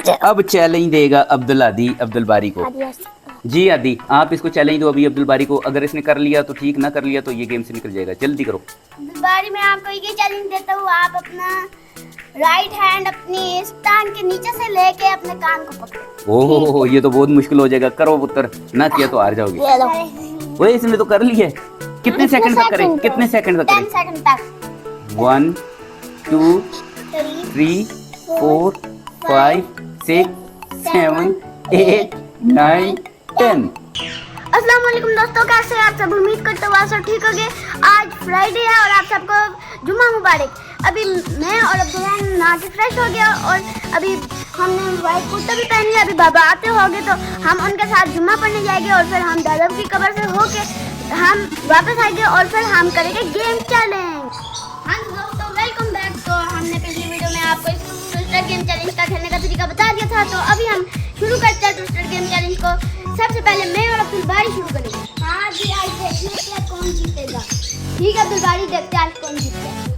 अब चैलेंज देगा अब्दुल आदि अब्दुल बारी को। जी आदि, आप इसको चैलेंज दो अभी अब्दुल बारी को। अगर इसने कर लिया तो ठीक, ना कर लिया तो ये गेम से निकल जाएगा। जल्दी करो। अब्दुल बारी, मैं आपको ये चैलेंज देता हूँ, आप अपना राइट हैंड अपनी स्टैंड के नीचे से लेके अपने कान को पकड़ो। ओहो, ये तो बहुत मुश्किल हो जाएगा। करो पुत्र, ना किया तो हार जाओगे। वो इसने तो कर लिया है। कितने सेकंड तक करें? कितने सेकंड तक 10 करें? सेकंड तक। 1 2 3 4 5 6 7 8 9 10। अस्सलाम वालेकुम दोस्तों, कैसे हैं आप सब? उम्मीद करता हूँ आप सब ठीक होंगे। आज फ्राइडे है और आप सबको जुम्मा मुबारक। अभी मैं और अब्दुल नहा के फ्रेश हो गया और अभी हमने वाइट कुर्ता भी पहन लिया। अभी बाबा आते होंगे तो हम उनके साथ जुम्मा पढ़ने जाएंगे और फिर हम दादा की कब्र से होके हम वापस आएंगे और फिर हम करेंगे गेम चैलेंज। हाँ दोस्तों, वेलकम बैक। तो हमने पिछली वीडियो में आपको ट्विस्टर गेम चैलेंज का खेलने का तरीका बता दिया था, तो अभी हम शुरू करते हैं ट्विस्टर गेम चैलेंज को। सबसे पहले मैं और अब्दुल बारी शुरू करेंगे। हाँ जी, आज देखते हैं कौन जीतेगा। ठीक है अब्दुल बारी, देखते हैं आज कौन जीतेगा।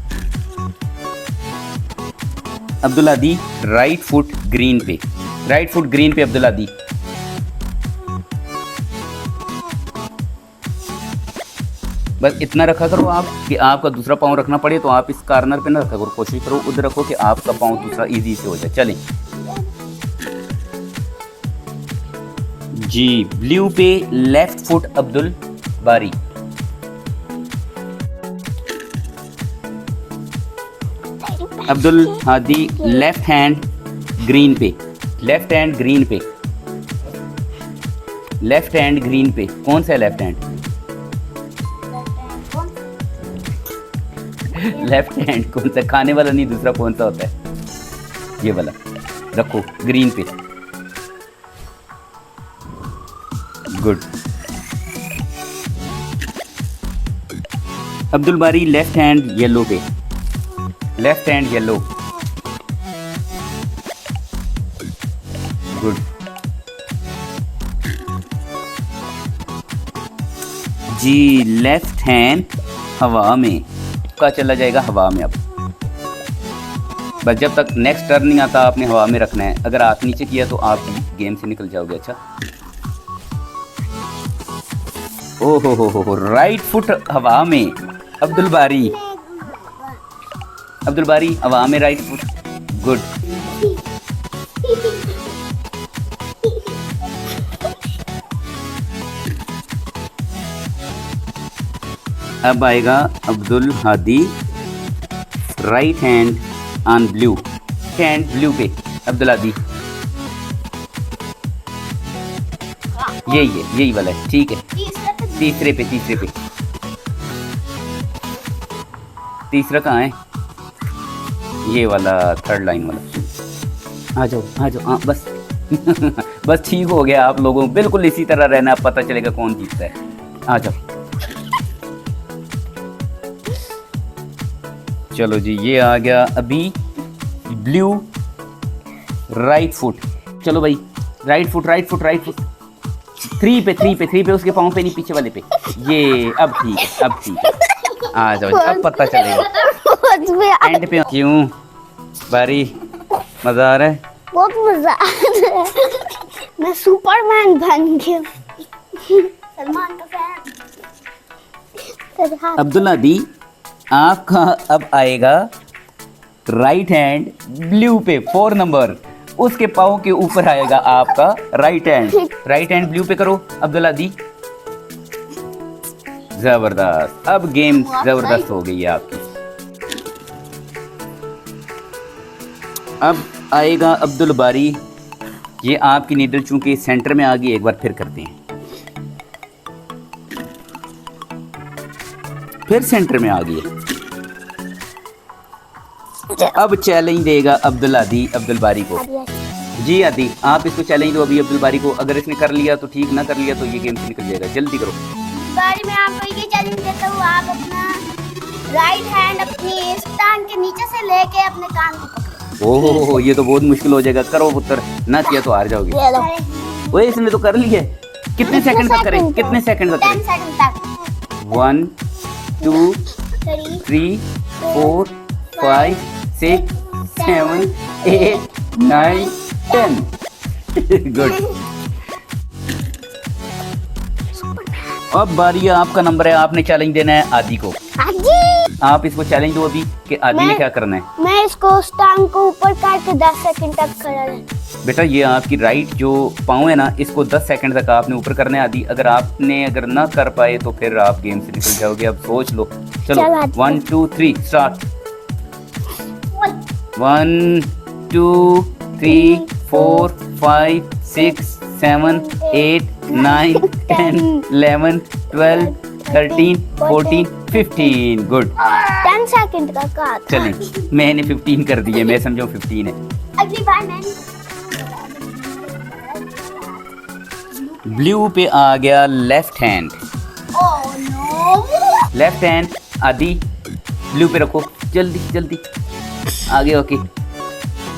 अब्दुल आदि राइट फुट ग्रीन पे, राइट फुट ग्रीन पे अब्दुल आदि। बस इतना रखा करो आप कि आपका दूसरा पाँव रखना पड़े, तो आप इस कॉर्नर पे ना रखा करो। कोशिश करो उधर रखो कि आपका पाँव दूसरा इजी से हो जाए। चलें जी। ब्लू पे लेफ्ट फुट अब्दुल बारी। Abdul Hadi left hand green पे, लेफ्ट हैंड ग्रीन पे, लेफ्ट हैंड ग्रीन पे। कौन सा है लेफ्ट हैंड? लेफ्ट हैंड कौन सा? खाने वाला नहीं, दूसरा कौन सा होता है? ये वाला रखो ग्रीन पे। गुड। अब्दुल बारी लेफ्ट हैंड येलो पे, लेफ्ट हैंड येलो। गुड जी। लेफ्ट हैंड हवा में का चला जाएगा, हवा में। अब बस जब तक नेक्स्ट टर्न नहीं आता आपने हवा में रखना है। अगर आप नीचे किया तो आप गेम से निकल जाओगे। अच्छा, ओहो हो, राइट फुट हवा में अब्दुल बारी, अब्दुल बारी हवा में राइट फुट। गुड। अब आएगा Abdul Hadi right hand on blue, hand blue पे अब्दुल हादी। यही वाला है, ठीक है। तीसरे पे, तीसरे पे। तीसरा कहाँ है? ये वाला थर्ड लाइन वाला। आ जाओ आ जाओ। हाँ बस बस ठीक हो गया। आप लोगों को बिल्कुल इसी तरह रहना, अब पता चलेगा कौन जीतता है। आ जाओ। चलो जी, ये आ गया अभी ब्लू राइट फुट। चलो भाई, right foot, right foot, right foot. 3 पे, 3 पे, 3 पे। उसके पाँव पे नहीं, पीछे वाले पे। ये अब ठीक है, अब ठीक है। आ जाओ, अब पता चलेगा एंड पे। क्यों बारी, मजा आ रहा है? बहुत मजा आ रहा है। मैं सुपरमैन बन गया। सलमान का फैन। अब्दुल आदि, आपका अब आएगा राइट हैंड ब्लू पे 4 नंबर। उसके पाँव के ऊपर आएगा आपका right hand. Right hand blue पे करो अब्दुल आदि। जबरदस्त। अब गेम जबरदस्त हो गई है आपकी। अब आएगा अब्दुल बारी। ये आपकी नीडल चूंकि सेंटर में आ गई, एक बार फिर करते हैं। फिर सेंटर में आ गई है। अब चैलेंज देगा अब्दुल आदि अब्दुल बारी को। जी आदि, आप इसको चैलेंज दो अभी अब्दुल बारी को। अगर इसने कर लिया तो ठीक, ना कर लिया तो ये गेम से निकल जाएगा। जल्दी करो। बारी में आपको ये चैलेंज देता हूँ, आप अपना राइट हैंड अपनी स्टैंड के नीचे से लेके अपने कान को पकड़ो। ओहो, ये तो बहुत मुश्किल हो जाएगा। करो पुत्र, ना किया तो हार जाओगे। वो इसने तो कर लिया है। कितने सेकंड तक करें? कितने सेकंड तक 10 करें? सेकंड तक। 1 2 3 4 5 6 7 8 9 10 गुड। अब बारी है, आपका नंबर है, आपने चैलेंज देना है आदि को। आदि, आप इसको चैलेंज दो अभी कि आदि ने मैं- क्या करना है। मैं इसको उस टांग को ऊपर करके 10 सेकंड तक खड़ा रह। बेटा ये आपकी राइट जो पाँव है ना, इसको 10 सेकंड तक आपने ऊपर करना है आदि। अगर ना कर पाए तो फिर आप गेम से निकल जाओगे। अब सोच लो। चलो चल आदि। 1 2 3 स्टार्ट। 1 2 3 4 5 6 7 8 9 10 11 12 13 14 15 गुड। 10 सेकंड का कहा था। चलें, मैंने 15 कर दिए, मैं समझो 15 है। अगली बार मैं ब्लू पे आ गया left hand. Oh no. Left hand आदि ब्लू पे रखो, जल्दी जल्दी आगे। Okay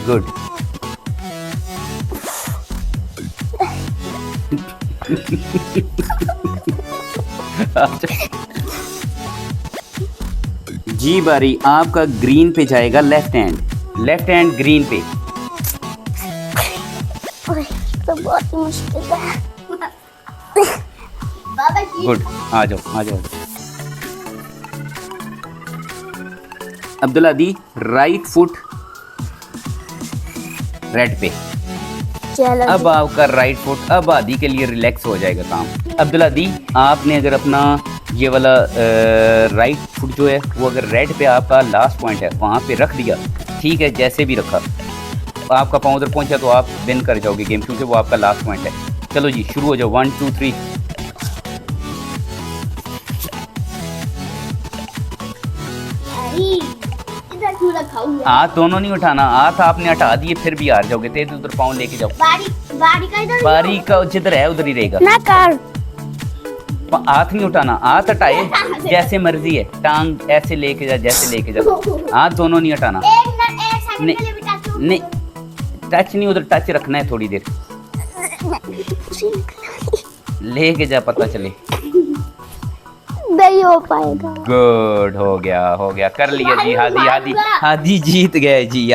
good. जी बारी, आपका ग्रीन पे जाएगा लेफ्ट हैंड ग्रीन पे। ओए, तो बहुत ही मुश्किल है। बाबा जी गुड, आ जाओ आ जाओ। अब्दुल्ला दी राइट फुट रेड पे। चलो अब आपका राइट फुट, अब आदि के लिए रिलैक्स हो जाएगा काम। अब्दुल्ला दी, आपने अगर अपना ये वाला राइट फुट जो है वो अगर रेड पे आपका लास्ट पॉइंट है वहाँ पे रख दिया, ठीक है, जैसे भी रखा, आपका पाँव उधर पहुँचा तो आप विन कर जाओगे गेम, क्योंकि वो आपका लास्ट पॉइंट है। चलो जी शुरू हो जाओ। 1 2 3। इधर क्यों रखा हुआ है? हाथ दोनों नहीं उठाना, हाथ आपने हटा दिए फिर भी हार जाओगे। तेज उधर पाँव लेके जाओ। बारी का इधर बारी का जिधर है उधर ही रहेगा। ना कर। हाथ नहीं उठाना, हाथ हटाए जैसे मर्जी है, टांग ऐसे लेके जा जैसे लेके जा, हाथ दोनों नहीं हटाना। एक सेकंड नहीं। के लिए भी टच हो। नहीं टच नहीं, उधर टच रखना है थोड़ी देर, लेके जा पता चले। नहीं हो पाएगा। गुड, हो गया कर लिया जी। हादी जीत गए जी।